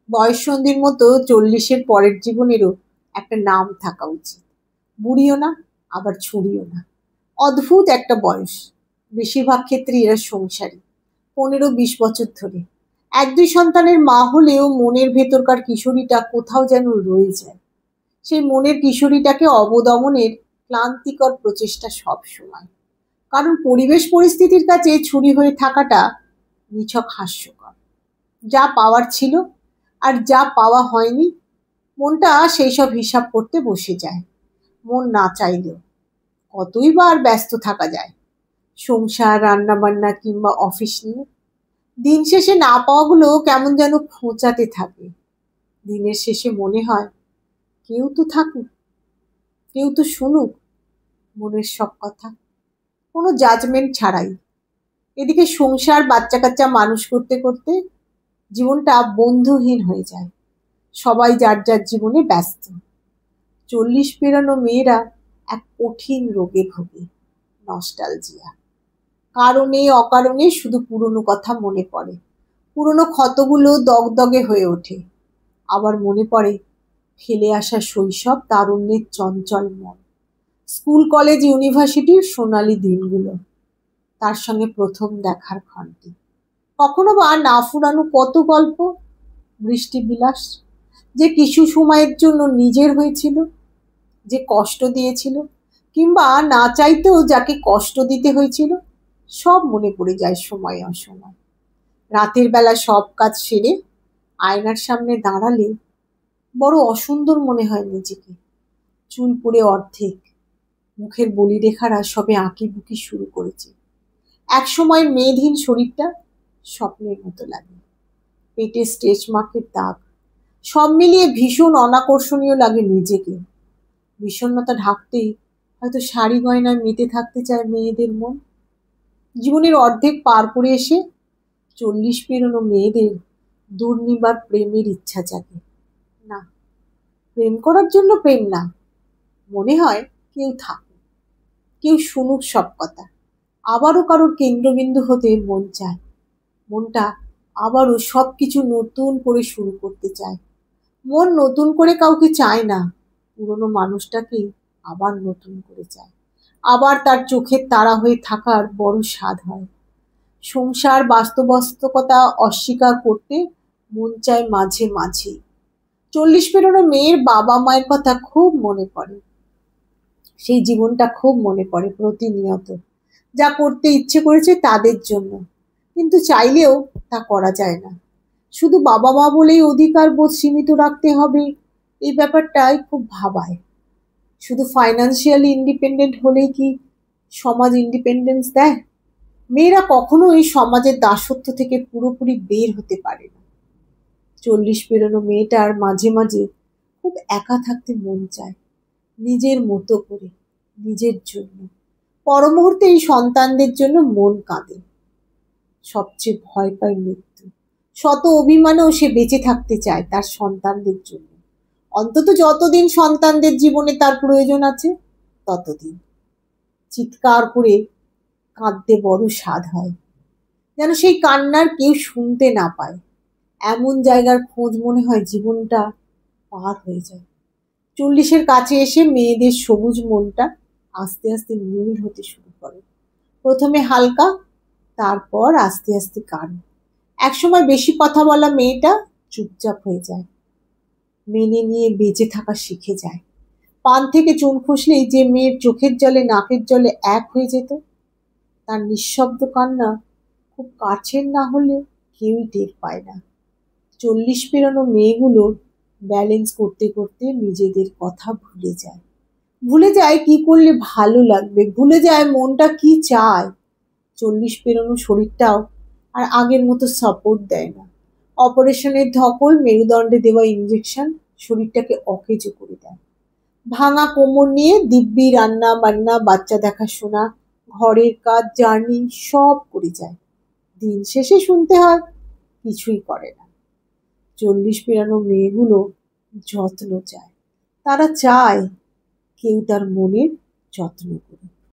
বয়ঃসন্ধির মতো 40-এর পরের জীবনেরও একটা নাম থাকা উচিত। বুড়িও না, আবার ছুড়িও না। অদ্ভুত একটা বয়স। বেশিরভাগ ক্ষেত্রে এরা সংসারী। 15-20 বছর ধরে 1-2 সন্তানের মা হলেও মনের ভেতরকার কিশোরীটা কোথাও যেন রয়ে যায়। সেই মনের কিশোরীটাকে অবদমনের ক্লান্তিকর প্রচেষ্টা সব সময়। কারণ পরিবেশ পরিস্থিতির কাছে ছুরি হয়ে থাকাটা নিছক হাস্যকর। যা পাওয়ার ছিল আর যা পাওয়া হয়নি, মনটা সেই সব হিসাব করতে বসে যায়। মন না চাইলেও কতই বা আর ব্যস্ত থাকা যায় সংসার, রান্নাবান্না কিংবা অফিস নিয়ে। দিন শেষে না পাওয়াগুলো কেমন যেন খোঁচাতে থাকে। দিনের শেষে মনে হয় কেউ তো থাকুক, কেউ তো শুনুক মনের সব কথা, কোনো জাজমেন্ট ছাড়াই। এদিকে সংসার, বাচ্চা কাচ্চা মানুষ করতে করতে জীবনটা বন্ধুহীন হয়ে যায়। সবাই যার যার জীবনে ব্যস্ত। 40 পেরানো মেয়েরা এক কঠিন রোগে ভোগে, নস্টালজিয়া। কারণে অকারণে শুধু পুরনো কথা মনে পড়ে। পুরনো ক্ষতগুলো দগদগে হয়ে ওঠে। আবার মনে পড়ে ফেলে আসা শৈশব, তারুণ্যের চঞ্চল মন, স্কুল কলেজ ইউনিভার্সিটির সোনালী দিনগুলো, তার সঙ্গে প্রথম দেখার ক্ষণটি। কখনো বা না ফুরানো কত গল্প, বৃষ্টি বিলাস, যে কিছু সময়ের জন্য নিজের হয়েছিল, যে কষ্ট দিয়েছিল, কিংবা না চাইতেও যাকে কষ্ট দিতে হয়েছিল, সব মনে পড়ে যায় সময় অসময়। রাতের বেলা সব কাজ সেরে আয়নার সামনে দাঁড়ালে বড় অসুন্দর মনে হয় নিজেকে। চুল পড়ে অর্ধেক, মুখের বলিরেখারা সবে আঁকি বুকি শুরু করেছে। এক সময় মেদহীন শরীরটা স্বপ্নের মতো লাগে। পেটে স্ট্রেচ মার্কের দাগ, সব মিলিয়ে ভীষণ অনাকর্ষণীয় লাগে নিজেকে। বিষণ্ণতা ঢাকতেই হয়তো শাড়ি গয়নায় মেতে থাকতে চায় মেয়েদের মন। জীবনের অর্ধেক পার করে এসে 40 পেরোনো মেয়েদের দুর্নিবার প্রেমের ইচ্ছা জাগে। না, প্রেম করার জন্য প্রেম না, মনে হয় কেউ থাকুক, কেউ শুনুক সব কথা। আবারও কারোর কেন্দ্রবিন্দু হতে মন চায়। মনটা আবারও সবকিছু নতুন করে শুরু করতে চায়। মন নতুন করে কাউকে চায় না, পুরনো মানুষটাকেই আবার নতুন করে চায়। আবার তার চোখের তারা হয়ে থাকার বড় স্বাদ হয়। সংসার, বাস্তবস্তকতা অস্বীকার করতে মন চায় মাঝে মাঝে। 40 পেরোনো মেয়ের বাবা মায়ের কথা খুব মনে পড়ে। সেই জীবনটা খুব মনে পড়ে প্রতিনিয়ত। যা করতে ইচ্ছে করেছে তাদের জন্য, কিন্তু চাইলেও তা করা যায় না। শুধু বাবা মা বলেই অধিকার বোধ সীমিত রাখতে হবে, এই ব্যাপারটাই খুব ভাবায়। শুধু ফাইন্যান্সিয়ালি ইন্ডিপেন্ডেন্ট হলেই কি সমাজ ইন্ডিপেন্ডেন্স দেয়? মেয়েরা কখনোই সমাজের দাসত্ব থেকে পুরোপুরি বের হতে পারে না। 40 পেরোনো মেয়েটার মাঝে মাঝে খুব একা থাকতে মন চায়, নিজের মতো করে, নিজের জন্য। পর মুহূর্তে এই সন্তানদের জন্য মন কাঁদে। সবচেয়ে ভয় পায় মৃত্যু। শত অভিমানেও সে বেঁচে থাকতে চায় তার সন্তানদের জন্য। অন্তত যতদিন সন্তানদের জীবনে তার প্রয়োজন আছে ততদিন। চিৎকার করে কাঁদতে বড় স্বাদ হয়, যেন সেই কান্নার কেউ শুনতে না পায়। এমন জায়গার খোঁজ মনে হয় জীবনটা পার হয়ে যায়। 40-এর কাছে এসে মেয়েদের সবুজ মনটা আস্তে আস্তে নীল হতে শুরু করে। প্রথমে হালকা, তারপর আস্তে আস্তে কান। একসময় বেশি কথা বলা মেয়েটা চুপচাপ হয়ে যায়, মেনে নিয়ে বেঁচে থাকা শিখে যায়। পান থেকে চুন খসলেই যে মেয়ের চোখের জলে নাকের জলে এক হয়ে যেত, তার নিঃশব্দ কান্না খুব কাছের না হলে কেউই টের পায় না। 40 পেরোনো মেয়েগুলো ব্যালেন্স করতে করতে নিজেদের কথা ভুলে যায়। ভুলে যায় কি করলে ভালো লাগবে, ভুলে যায় মনটা কি চায়। 40 পেরোনো শরীরটাও আর আগের মতো সাপোর্ট দেয় না। অপারেশনের ধকল, মেরুদণ্ডে দেওয়া ইঞ্জেকশন শরীরটাকে অকেজো করে দেয়। ভাঙা কোমর নিয়ে দিব্যি রান্না বান্না, বাচ্চা দেখাশোনা, ঘরের কাজ, জার্নি সব করে যায়। দিন শেষে শুনতে হয় কিছুই করে না। 40 পেরানো মেয়েগুলো যত্ন চায়। তারা চায় কেউ তার মনের যত্ন